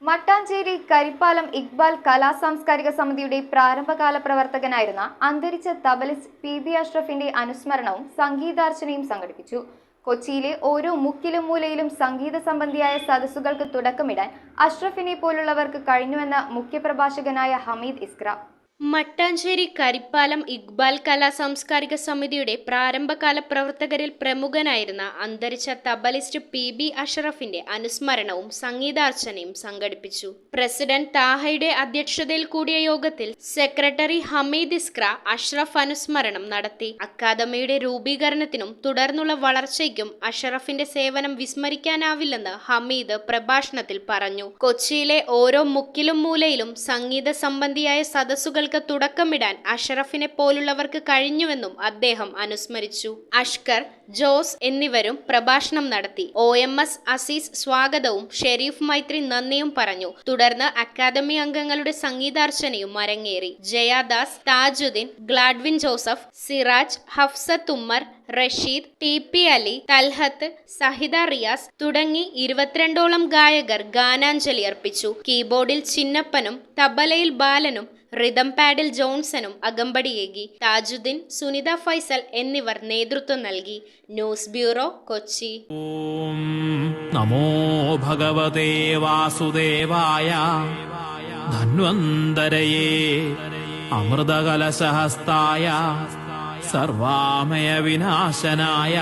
മട്ടാഞ്ചേരി കരിപ്പാലം ഇക്ബാൽ കലാസാംസ്കാരിക സമിതിയുടെ പ്രാരംഭകാല പ്രവർത്തകനായിരുന്ന അന്തരിച്ച തബലിസ്റ്റ് പി അഷ്റഫിന്റെ അനുസ്മരണവും സംഗീതാർച്ചനയും സംഘടിപ്പിച്ചു. കൊച്ചിയിലെ ഓരോ മുക്കിലും മൂലയിലും സംഗീത സംബന്ധിയായ സദസ്സുകൾക്ക് തുടക്കമിടാൻ അഷ്റഫിനെ പോലുള്ളവർക്ക് കഴിഞ്ഞുവെന്ന മുഖ്യപ്രഭാഷകനായ ഹമീദ് ഇസ്ക്ര. മട്ടാഞ്ചേരി കരിപ്പാലം ഇക്ബാൽ കലാസാംസ്കാരിക സമിതിയുടെ പ്രാരംഭകാല പ്രവർത്തകരിൽ പ്രമുഖനായിരുന്ന അന്തരിച്ച തബലിസ്റ്റ് പി അഷ്റഫിന്റെ അനുസ്മരണവും സംഗീതാർച്ചനയും സംഘടിപ്പിച്ചു. പ്രസിഡന്റ് താഹയുടെ അധ്യക്ഷതയിൽ കൂടിയ യോഗത്തിൽ സെക്രട്ടറി ഹമീദ് ഇസ്ക്ര അഷ്റഫ് അനുസ്മരണം നടത്തി. അക്കാദമിയുടെ രൂപീകരണത്തിനും തുടർന്നുള്ള വളർച്ചയ്ക്കും അഷ്റഫിന്റെ സേവനം വിസ്മരിക്കാനാവില്ലെന്ന് ഹമീദ് പ്രഭാഷണത്തിൽ പറഞ്ഞു. കൊച്ചിയിലെ ഓരോ മുക്കിലും മൂലയിലും സംഗീത സംബന്ധിയായ സദസ്സുകൾ തുടക്കമിടാൻ അഷ്റഫിനെ പോലുള്ളവർക്ക് കഴിഞ്ഞുവെന്നും അദ്ദേഹം അനുസ്മരിച്ചു. അഷ്കർ, ജോസ് എന്നിവരും പ്രഭാഷണം നടത്തി. OMS അസീസ് സ്വാഗതവും ഷെരീഫ് മൈത്രി നന്ദിയും പറഞ്ഞു. തുടർന്ന് അക്കാദമി അംഗങ്ങളുടെ സംഗീതാർച്ചനയും അരങ്ങേറി. ജയാദാസ്, താജുദ്ദീൻ, ഗ്ലാഡ്വിൻ ജോസഫ്, സിറാജ്, ഹഫ്സത്ത് ഉമ്മർ, റഷീദ്, TP അലി, തൽഹത്ത്, സഹിദ റിയാസ് തുടങ്ങി 22ഓളം ഗായകർ ഗാനാഞ്ജലി അർപ്പിച്ചു. കീബോർഡിൽ ചിന്നപ്പനും തബലയിൽ ബാലനും റിതം പാഡിൽ ജോൺസണും അകമ്പടിയേകി. താജുദ്ദീൻ, സുനിത ഫൈസൽ എന്നിവർ നേതൃത്വം നൽകി. News bureau, Kochi. നമോ ഭഗവതേ വാസുദേവായ ധന്വന്തരയേ അമൃതകലശഹസ്തായ സർവാമയ വിനാശനായ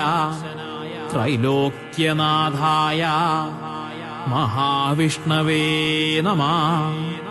ത്രൈലോക്യനാഥായ മഹാവിഷ്ണവേ നമഃ.